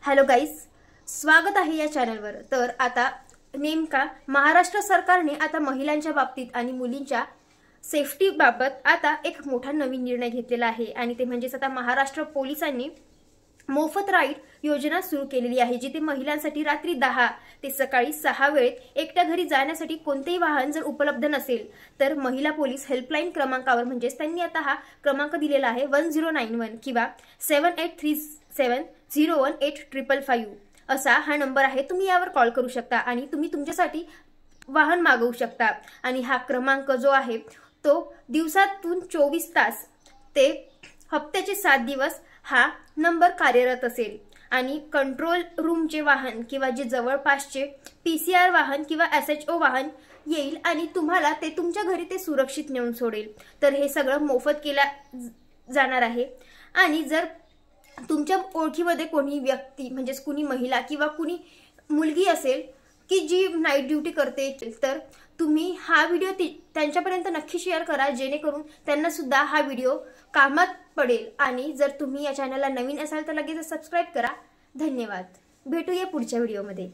Hello guys, स्वागत आहे या चॅनलवर। तर आता नेमका महाराष्ट्र सरकारने आता महिलांच्या बाबतीत आणि मुलींच्या सेफ्टी बाबत आता एक मोठा नवीन निर्णय घेतलेला आहे आणि ते म्हणजे आता महाराष्ट्र पोलिसांनी मोफत राईड योजना सुरू केलेली आहे, जिथे महिलांसाठी रात्री 10 ते सकाळी 6 वेळेत एकट्या घरी जाण्यासाठी कोणतेही वाहन जर उपलब्ध नसेल तर महिला पोलीस हेल्पलाईन क्रमांकावर म्हणजे त्यांनी आता हा क्रमांक दिलेला आहे 1091 किंवा 7837018555 असा हा नंबर आहे। तुम्ही यावर कॉल करू शकता आणि तुम्ही तुमच्यासाठी वाहन मागवू शकता आणि हा क्रमांक जो आहे तो दिवसातून 24 तास ते हप्त्याचे 7 दिवस हा नंबर कार्यरत असेल आणि कंट्रोल रूमचे वाहन किंवा जे जवळपासचे पीसीआर वाहन किंवा एसएचओ वाहन येईल आणि तुम्हाला ते तुमच्या घरी ते सुरक्षित नेऊन सोडेल। तर हे सगळं मोफत केलं जाणार आहे आणि जर तुमच्या ओळखीमध्ये कोणी व्यक्ती म्हणजे कोणी महिला किंवा कोणी मुलगी असेल की जी नाईट ड्यूटी करते तर तुम्ही हा व्हिडिओ त्यांच्यापर्यंत नक्की शेअर करा, जेणेकरून त्यांना सुद्धा हा व्हिडिओ कामात पडेल। आणि जर तुम्ही या चॅनलला नवीन असाल तर लगेच सबस्क्राइब करा। धन्यवाद, भेटूया पुढच्या व्हिडिओमध्ये।